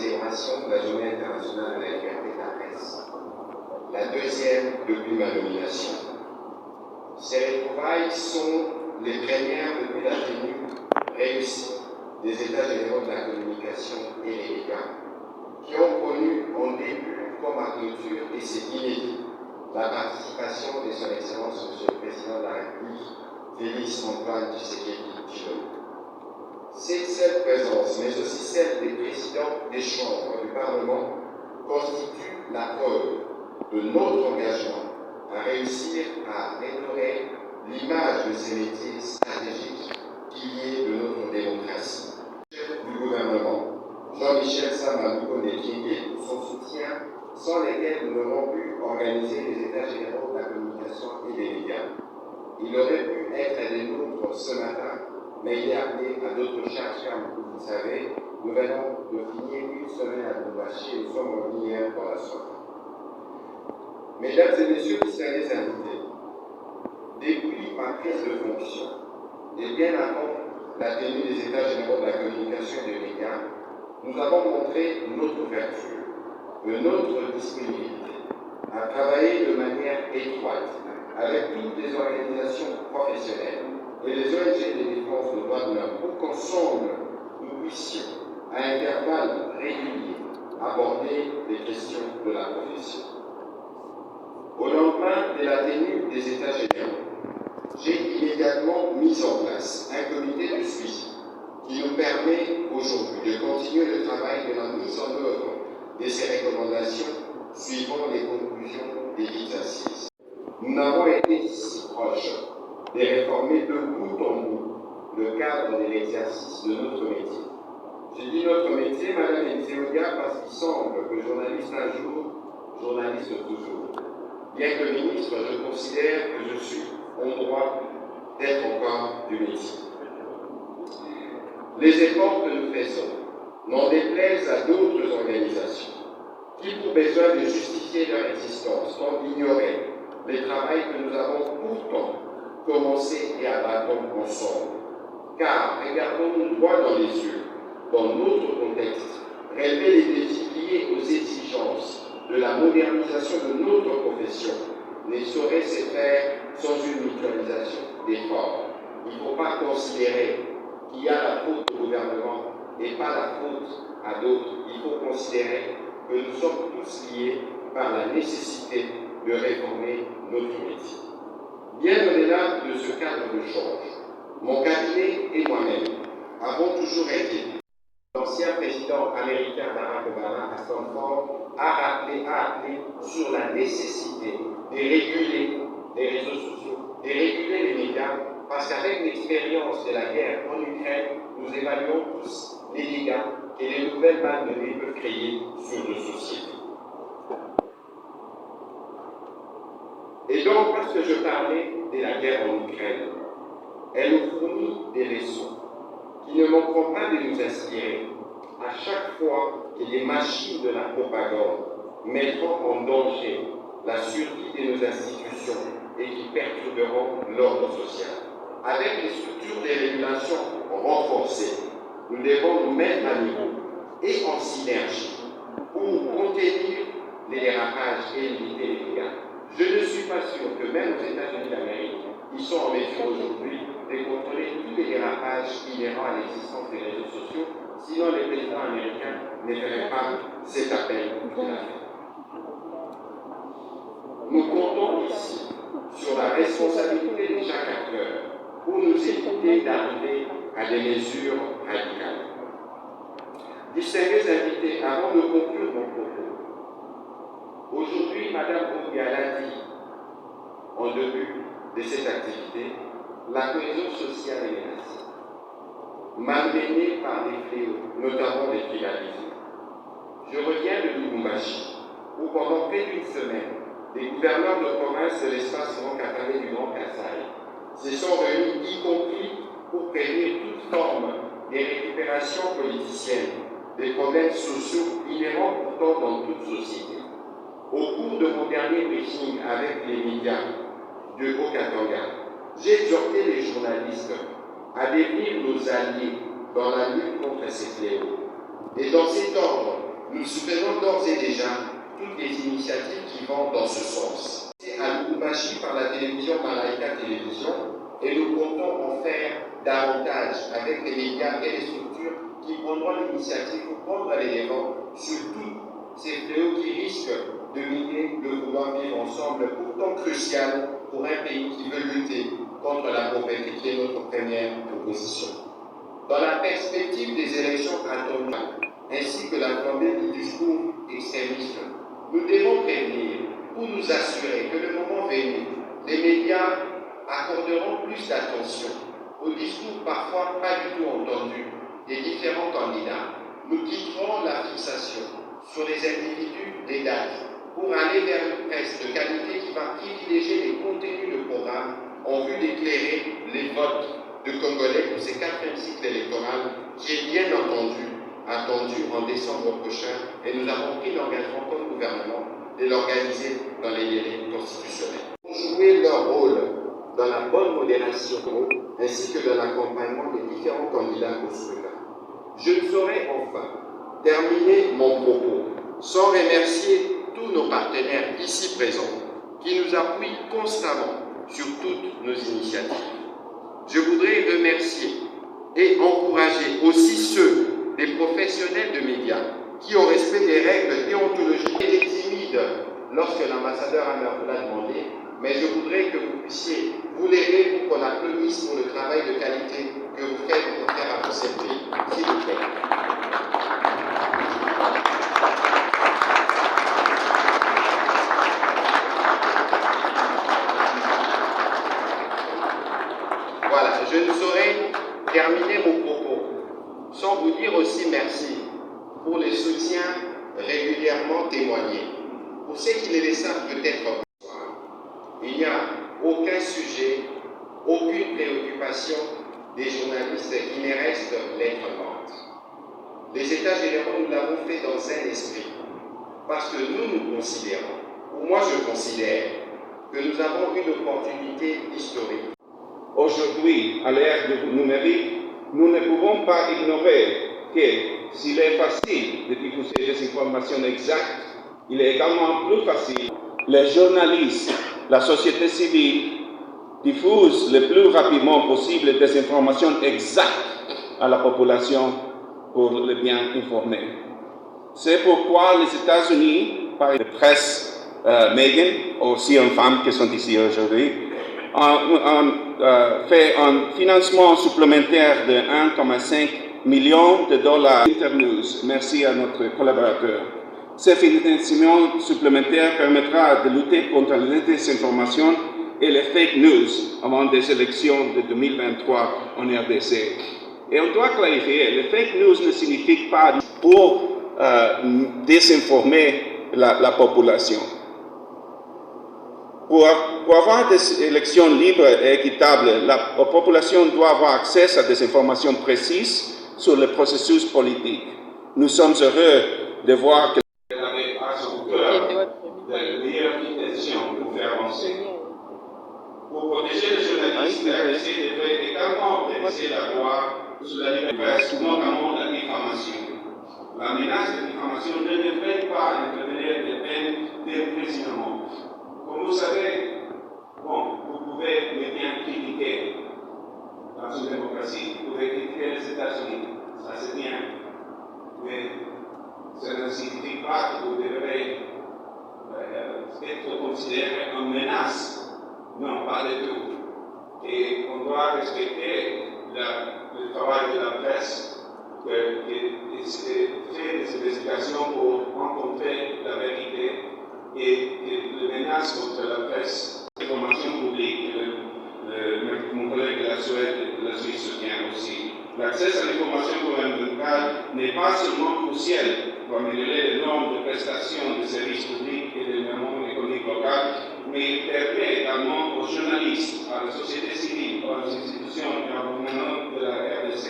célébration de la Journée internationale de la liberté de la presse, la deuxième depuis ma nomination. Ces retrouvailles sont les premières depuis la tenue réussie des États généraux de la communication et des médias, qui ont connu en début comme à clôture, et c'est inédit, la participation de son Excellence Monsieur le Président de la République, Félix Antoine Tshisekedi Tshilombo. Cette présence, mais aussi celle des présidents des chambres du Parlement, constitue la preuve de notre engagement à réussir à restaurer l'image de ces métiers stratégiques, piliers de notre démocratie. Le chef du gouvernement, Jean-Michel Samalouko Nekingue, pour son soutien, sans lesquels nous n'aurons pu organiser les États généraux de la communication et des médias. Il aurait pu être des nôtres ce matin, mais il est appelé à d'autres charges, car vous le savez, nous venons de finir une semaine à Lubumbashi et nous sommes revenus hier dans la soirée. Mesdames et messieurs, distingués invités, depuis ma prise de fonction, et bien avant la tenue des États généraux de la communication et des médias, nous avons montré notre ouverture, notre disponibilité à travailler de manière étroite avec toutes les organisations professionnelles et les ONG de défense des droits de l'homme pour qu'ensemble nous puissions, à intervalles réguliers, aborder les questions de la profession. Au lendemain de la tenue des États généraux, j'ai immédiatement mis en place un comité de suivi qui nous permet aujourd'hui de continuer le travail de la mise en œuvre de ces recommandations suivant les conclusions des dites assises. Nous n'avons été si proches de réformer de bout en bout le cadre de l'exercice de notre métier. Je dis notre métier, Madame Eliseo-Dia, parce qu'il semble que journaliste un jour, journaliste toujours. Bien que ministre, je considère que je suis en droit d'être encore du métier. Les efforts que nous faisons, n'en déplaise à d'autres organisations, qui pour besoin de justifier leur existence, tentent d'ignorer le travail que nous avons pourtant commencé et abattons ensemble. Car regardons-nous droit dans les yeux, dans notre contexte, relever les défis liés aux exigences de la modernisation de notre profession ne saurait se faire sans une mutualisation d'efforts. Il ne faut pas considérer qu'il y a la faute au gouvernement et pas la faute à d'autres. Il faut considérer que nous sommes tous liés par la nécessité de réformer notre métier. Bien au-delà de ce cadre de change, mon cabinet et moi-même avons toujours été. L'ancien président américain Barack Obama à Stanford a appelé sur la nécessité de réguler les réseaux sociaux, de réguler les médias, parce qu'avec l'expérience de la guerre en Ukraine, nous évaluons tous les dégâts que les nouvelles bandes de données peuvent créer sur nos sociétés. Et donc, parce que je parlais de la guerre en Ukraine, elle nous fournit des leçons qui ne manqueront pas de nous inspirer à chaque fois que les machines de la propagande mettront en danger la survie de nos institutions et qui perturberont l'ordre social. Avec les structures de régulation renforcées, nous devons nous mettre à niveau et en synergie pour contenir les dérapages et limiter les dégâts. Je ne suis pas sûr que même aux États-Unis d'Amérique, ils sont en mesure aujourd'hui de contrôler tous les dérapages inhérents à l'existence des réseaux sociaux, sinon le président américain ne ferait pas cet appel qu'il a fait. Nous comptons ici sur la responsabilité de chaque acteur pour nous éviter d'arriver à des mesures radicales. Distingués invités, avant de conclure mon propos, aujourd'hui, Mme Obiala l'a dit en début de cette activité, la cohésion sociale est menacée, malmenée par des fléaux, notamment des tribalismes. Je reviens de Lubumbashi, où pendant près d'une semaine, les gouverneurs de province de l'espace franc-catanais du Grand Kasaï se sont réunis, y compris pour prévenir toute forme de récupération politicienne des problèmes sociaux inhérents pourtant dans toute société. Au cours de mon dernier briefing avec les médias de Haut-Katanga, j'ai exhorté les journalistes à devenir nos alliés dans la lutte contre ces fléaux. Et dans cet ordre, Nous soutenons d'ores et déjà toutes les initiatives qui vont dans ce sens. C'est à Lubumbashi par la télévision Malaika Télévision et nous comptons en faire davantage avec les médias et les structures qui prendront l'initiative pour prendre les devants sur tous ces fléaux qui risquent de miner le vouloir vivre ensemble, pourtant crucial pour un pays qui veut lutter contre la pauvreté, qui est notre première proposition. Dans la perspective des élections cantonales, ainsi que la flambée du discours extrémiste, nous devons prévenir pour nous assurer que le moment venu, les médias accorderont plus d'attention aux discours parfois pas du tout entendus des différents candidats. Nous quitterons la fixation sur les individus, des dates, pour aller vers une presse de qualité qui va privilégier les contenus de programme en vue d'éclairer les votes de Congolais pour ces 4e cycle électoral qui est bien entendu attendu en décembre prochain et nous avons pris l'engagement comme gouvernement de l'organiser dans les délais constitutionnels. Pour jouer leur rôle dans la bonne modération ainsi que dans l'accompagnement des différents candidats au scrutin. Je ne saurais enfin terminer mon propos sans remercier tous nos partenaires ici présents qui nous appuient constamment sur toutes nos initiatives. Je voudrais remercier et encourager aussi ceux des professionnels de médias qui, au respect des règles déontologiques, étaient timides lorsque l'ambassadeur Amer l'a demandé, mais je voudrais que vous puissiez vous lever pour qu'on applaudisse pour le travail de qualité que vous faites pour faire avancer le pays. S'il vous plaît. Voilà, je ne saurais terminer mon propos sans vous dire aussi merci pour le soutien régulièrement témoigné. Pour ceux qui ne le savent peut-être pas, il n'y a aucun sujet, aucune préoccupation des journalistes qui ne reste lettre morte. Les États généraux, nous l'avons fait dans un esprit, parce que nous considérons, ou moi je considère, que nous avons une opportunité historique. Aujourd'hui, à l'ère du numérique, nous ne pouvons pas ignorer que s'il est facile de diffuser des informations exactes, il est également plus facile. Les journalistes, la société civile diffusent le plus rapidement possible des informations exactes à la population pour les bien informer. C'est pourquoi les États-Unis, par la presse Meghan, aussi une femme qui sont ici aujourd'hui, ont fait un financement supplémentaire de 1,5 million de dollars Internews. Merci à notre collaborateur. Ce financement supplémentaire permettra de lutter contre la désinformation et les fake news avant des élections de 2023 en RDC. Et on doit clarifier, les fake news ne signifient pas pour désinformer la population. Pour avoir des élections libres et équitables, la population doit avoir accès à des informations précises sur le processus politique. Nous sommes heureux de voir que vous avez à son cœur de meilleures intentions pour faire avancer. Pour protéger les journalistes, la RDC devrait également organiser la loi sur la liberté de presse, notamment la diffamation. La menace de diffamation ne devrait pas intervenir des peines d'emprisonnement. Comme vous savez, vous pouvez bien critiquer dans une démocratie, vous pouvez critiquer les États-Unis, ça c'est bien, mais ça ne signifie pas que vous devrez être considéré comme menace. Non, pas du tout. Et on doit respecter le travail de la presse, qui fait des investigations pour rencontrer la vérité et les menaces contre la presse, l'information publique. Mon collègue de la Suède et de la Suisse soutient aussi. L'accès à l'information gouvernementale n'est pas seulement crucial pour améliorer le nombre de prestations de services publics et de développement économique local, mais il permet également aux journalistes, à la société civile, aux institutions et au gouvernement de la RDC